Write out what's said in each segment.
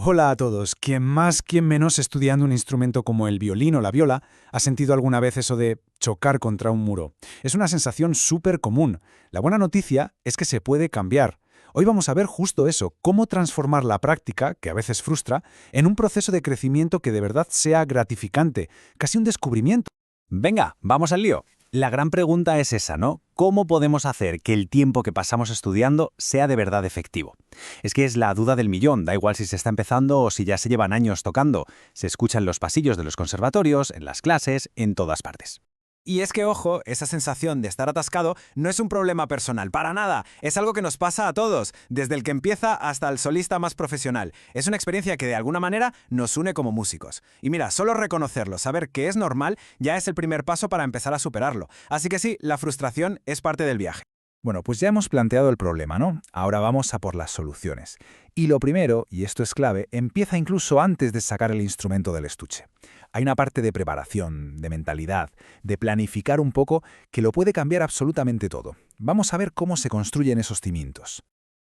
Hola a todos. Quien más, quien menos estudiando un instrumento como el violín o la viola ha sentido alguna vez eso de chocar contra un muro. Es una sensación súper común. La buena noticia es que se puede cambiar. Hoy vamos a ver justo eso, cómo transformar la práctica, que a veces frustra, en un proceso de crecimiento que de verdad sea gratificante, casi un descubrimiento. Venga, vamos al lío. La gran pregunta es esa, ¿no? ¿Cómo podemos hacer que el tiempo que pasamos estudiando sea de verdad efectivo? Es que es la duda del millón, da igual si se está empezando o si ya se llevan años tocando. Se escucha en los pasillos de los conservatorios, en las clases, en todas partes. Y es que, ojo, esa sensación de estar atascado no es un problema personal, para nada. Es algo que nos pasa a todos, desde el que empieza hasta el solista más profesional. Es una experiencia que de alguna manera nos une como músicos. Y mira, solo reconocerlo, saber que es normal, ya es el primer paso para empezar a superarlo. Así que sí, la frustración es parte del viaje. Bueno, pues ya hemos planteado el problema, ¿no? Ahora vamos a por las soluciones. Y lo primero, y esto es clave, empieza incluso antes de sacar el instrumento del estuche. Hay una parte de preparación, de mentalidad, de planificar un poco que lo puede cambiar absolutamente todo. Vamos a ver cómo se construyen esos cimientos.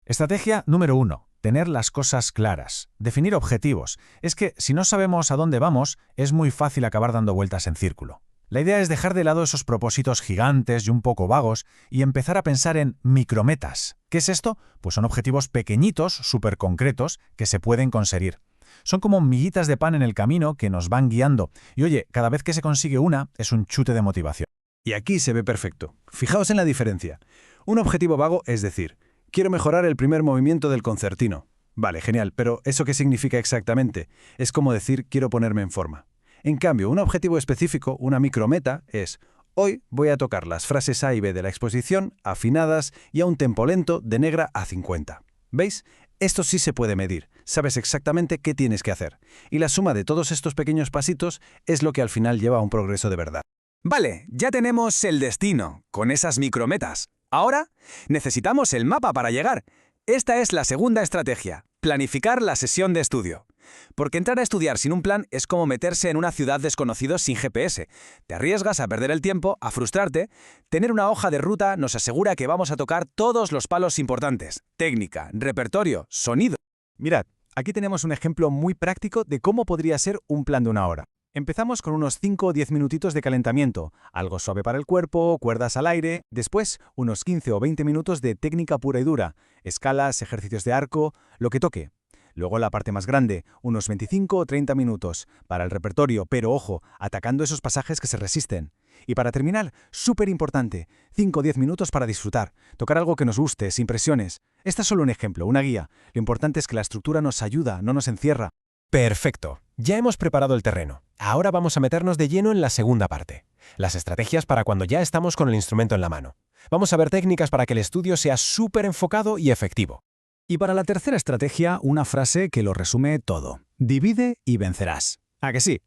Estrategia número 1. Tener las cosas claras. Definir objetivos. Es que si no sabemos a dónde vamos, es muy fácil acabar dando vueltas en círculo. La idea es dejar de lado esos propósitos gigantes y un poco vagos y empezar a pensar en micrometas. ¿Qué es esto? Pues son objetivos pequeñitos, súper concretos, que se pueden conseguir. Son como miguitas de pan en el camino que nos van guiando. Y oye, cada vez que se consigue una, es un chute de motivación. Y aquí se ve perfecto. Fijaos en la diferencia. Un objetivo vago es decir, quiero mejorar el primer movimiento del concertino. Vale, genial, pero ¿eso qué significa exactamente? Es como decir, quiero ponerme en forma. En cambio, un objetivo específico, una micrometa, es hoy voy a tocar las frases A y B de la exposición afinadas y a un tempo lento de negra a 50. ¿Veis? Esto sí se puede medir. Sabes exactamente qué tienes que hacer. Y la suma de todos estos pequeños pasitos es lo que al final lleva a un progreso de verdad. Vale, ya tenemos el destino, con esas micrometas. Ahora, necesitamos el mapa para llegar. Esta es la segunda estrategia, planificar la sesión de estudio. Porque entrar a estudiar sin un plan es como meterse en una ciudad desconocida sin GPS. Te arriesgas a perder el tiempo, a frustrarte. Tener una hoja de ruta nos asegura que vamos a tocar todos los palos importantes. Técnica, repertorio, sonido. Mirad, aquí tenemos un ejemplo muy práctico de cómo podría ser un plan de una hora. Empezamos con unos 5 o 10 minutitos de calentamiento, algo suave para el cuerpo, cuerdas al aire, después unos 15 o 20 minutos de técnica pura y dura, escalas, ejercicios de arco, lo que toque. Luego la parte más grande, unos 25 o 30 minutos, para el repertorio, pero ojo, atacando esos pasajes que se resisten. Y para terminar, súper importante, 5 o 10 minutos para disfrutar, tocar algo que nos guste, sin presiones. Este es solo un ejemplo, una guía. Lo importante es que la estructura nos ayuda, no nos encierra. Perfecto. Ya hemos preparado el terreno. Ahora vamos a meternos de lleno en la segunda parte. Las estrategias para cuando ya estamos con el instrumento en la mano. Vamos a ver técnicas para que el estudio sea súper enfocado y efectivo. Y para la tercera estrategia, una frase que lo resume todo. Divide y vencerás. ¿A que sí?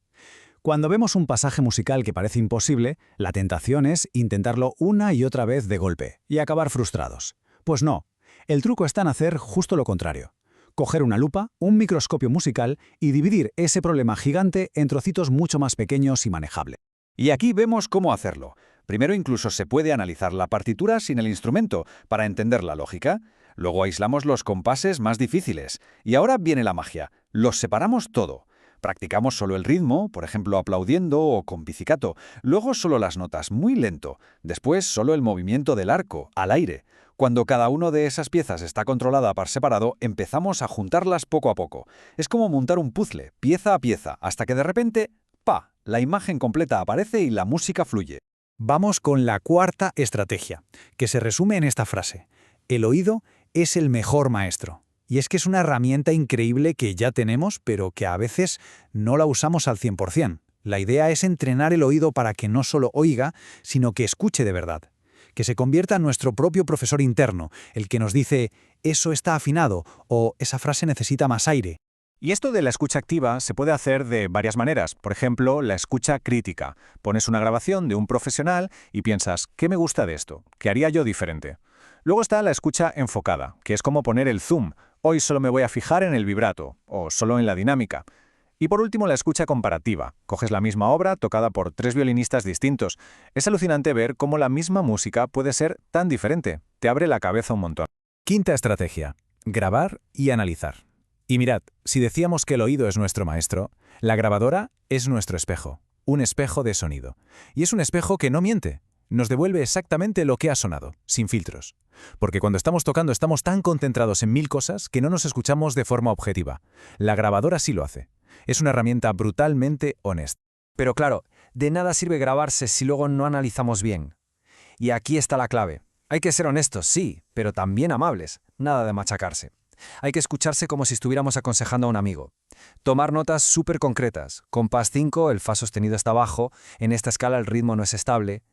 Cuando vemos un pasaje musical que parece imposible, la tentación es intentarlo una y otra vez de golpe y acabar frustrados. Pues no. El truco está en hacer justo lo contrario. Coger una lupa, un microscopio musical y dividir ese problema gigante en trocitos mucho más pequeños y manejables. Y aquí vemos cómo hacerlo. Primero incluso se puede analizar la partitura sin el instrumento para entender la lógica. Luego aislamos los compases más difíciles. Y ahora viene la magia. Los separamos todo. Practicamos solo el ritmo, por ejemplo aplaudiendo o con pizzicato. Luego solo las notas, muy lento. Después solo el movimiento del arco, al aire. Cuando cada una de esas piezas está controlada por separado, empezamos a juntarlas poco a poco. Es como montar un puzzle, pieza a pieza, hasta que de repente, ¡pa!, la imagen completa aparece y la música fluye. Vamos con la cuarta estrategia, que se resume en esta frase. El oído es el mejor maestro. Y es que es una herramienta increíble que ya tenemos, pero que a veces no la usamos al 100%. La idea es entrenar el oído para que no solo oiga, sino que escuche de verdad. Que se convierta en nuestro propio profesor interno, el que nos dice, eso está afinado, o esa frase necesita más aire. Y esto de la escucha activa se puede hacer de varias maneras. Por ejemplo, la escucha crítica. Pones una grabación de un profesional y piensas, ¿qué me gusta de esto? ¿Qué haría yo diferente? Luego está la escucha enfocada, que es como poner el zoom. Hoy solo me voy a fijar en el vibrato, o solo en la dinámica. Y por último, la escucha comparativa. Coges la misma obra tocada por 3 violinistas distintos. Es alucinante ver cómo la misma música puede ser tan diferente. Te abre la cabeza un montón. Quinta estrategia. Grabar y analizar. Y mirad, si decíamos que el oído es nuestro maestro, la grabadora es nuestro espejo, un espejo de sonido. Y es un espejo que no miente, nos devuelve exactamente lo que ha sonado, sin filtros. Porque cuando estamos tocando estamos tan concentrados en mil cosas que no nos escuchamos de forma objetiva. La grabadora sí lo hace. Es una herramienta brutalmente honesta. Pero claro, de nada sirve grabarse si luego no analizamos bien. Y aquí está la clave. Hay que ser honestos, sí, pero también amables. Nada de machacarse. Hay que escucharse como si estuviéramos aconsejando a un amigo. Tomar notas súper concretas. Compás 5, el fa sostenido está bajo, en esta escala el ritmo no es estable.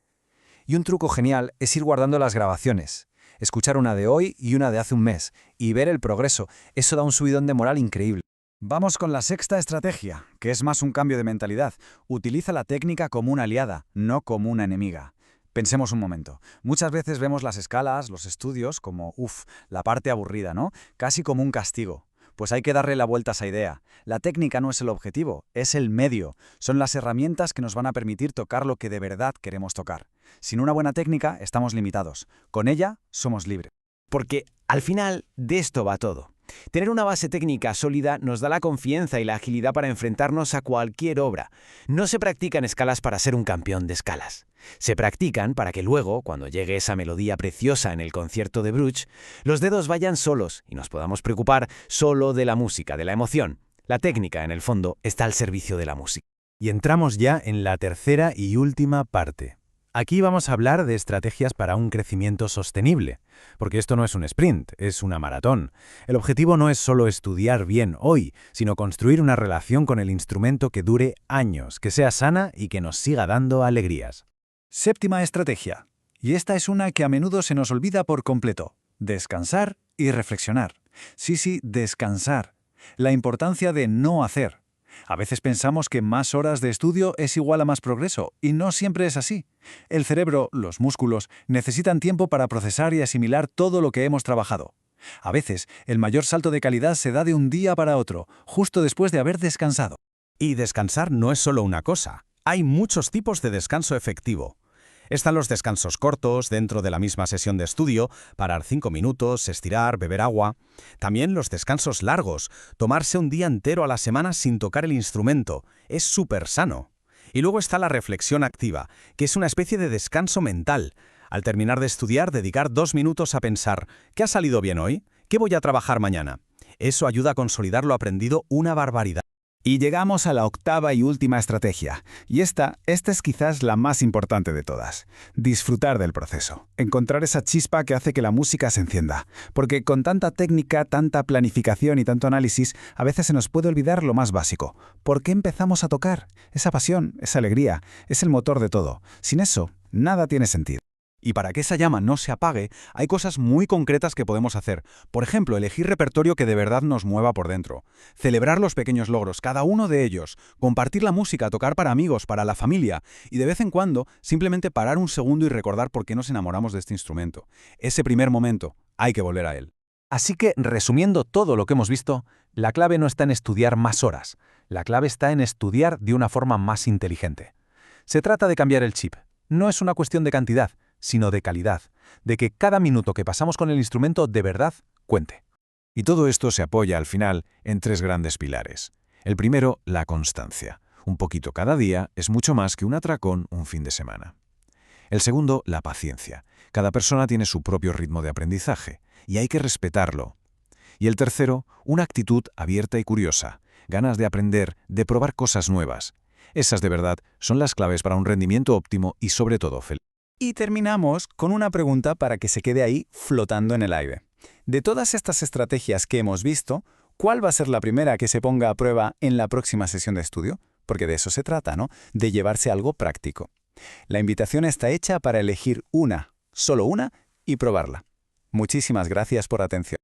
Y un truco genial es ir guardando las grabaciones. Escuchar una de hoy y una de hace un mes, y ver el progreso. Eso da un subidón de moral increíble. Vamos con la sexta estrategia, que es más un cambio de mentalidad. Utiliza la técnica como una aliada, no como una enemiga. Pensemos un momento. Muchas veces vemos las escalas, los estudios, como, la parte aburrida, ¿no? Casi como un castigo. Pues hay que darle la vuelta a esa idea. La técnica no es el objetivo, es el medio. Son las herramientas que nos van a permitir tocar lo que de verdad queremos tocar. Sin una buena técnica, estamos limitados. Con ella, somos libres. Porque, al final, de esto va todo. Tener una base técnica sólida nos da la confianza y la agilidad para enfrentarnos a cualquier obra. No se practican escalas para ser un campeón de escalas. Se practican para que luego, cuando llegue esa melodía preciosa en el concierto de Bruch, los dedos vayan solos y nos podamos preocupar solo de la música, de la emoción. La técnica, en el fondo, está al servicio de la música. Y entramos ya en la tercera y última parte. Aquí vamos a hablar de estrategias para un crecimiento sostenible, porque esto no es un sprint, es una maratón. El objetivo no es solo estudiar bien hoy, sino construir una relación con el instrumento que dure años, que sea sana y que nos siga dando alegrías. Séptima estrategia. Y esta es una que a menudo se nos olvida por completo. Descansar y reflexionar. Sí, descansar. La importancia de no hacer. A veces pensamos que más horas de estudio es igual a más progreso, y no siempre es así. El cerebro, los músculos, necesitan tiempo para procesar y asimilar todo lo que hemos trabajado. A veces, el mayor salto de calidad se da de un día para otro, justo después de haber descansado. Y descansar no es solo una cosa. Hay muchos tipos de descanso efectivo. Están los descansos cortos, dentro de la misma sesión de estudio, parar 5 minutos, estirar, beber agua. También los descansos largos, tomarse un día entero a la semana sin tocar el instrumento. Es súper sano. Y luego está la reflexión activa, que es una especie de descanso mental. Al terminar de estudiar, dedicar 2 minutos a pensar, ¿qué ha salido bien hoy? ¿Qué voy a trabajar mañana? Eso ayuda a consolidar lo aprendido una barbaridad. Y llegamos a la octava y última estrategia. Y esta es quizás la más importante de todas. Disfrutar del proceso. Encontrar esa chispa que hace que la música se encienda. Porque con tanta técnica, tanta planificación y tanto análisis, a veces se nos puede olvidar lo más básico. ¿Por qué empezamos a tocar? Esa pasión, esa alegría, es el motor de todo. Sin eso, nada tiene sentido. Y para que esa llama no se apague, hay cosas muy concretas que podemos hacer. Por ejemplo, elegir repertorio que de verdad nos mueva por dentro. Celebrar los pequeños logros, cada uno de ellos. Compartir la música, tocar para amigos, para la familia. Y de vez en cuando, simplemente parar un segundo y recordar por qué nos enamoramos de este instrumento. Ese primer momento, hay que volver a él. Así que, resumiendo todo lo que hemos visto, la clave no está en estudiar más horas. La clave está en estudiar de una forma más inteligente. Se trata de cambiar el chip. No es una cuestión de cantidad, sino de calidad, de que cada minuto que pasamos con el instrumento de verdad cuente. Y todo esto se apoya al final en 3 grandes pilares. El primero, la constancia. Un poquito cada día es mucho más que un atracón un fin de semana. El segundo, la paciencia. Cada persona tiene su propio ritmo de aprendizaje y hay que respetarlo. Y el tercero, una actitud abierta y curiosa, ganas de aprender, de probar cosas nuevas. Esas de verdad son las claves para un rendimiento óptimo y sobre todo feliz. Y terminamos con una pregunta para que se quede ahí flotando en el aire. De todas estas estrategias que hemos visto, ¿cuál va a ser la primera que se ponga a prueba en la próxima sesión de estudio? Porque de eso se trata, ¿no? De llevarse algo práctico. La invitación está hecha para elegir una, solo una, y probarla. Muchísimas gracias por atención.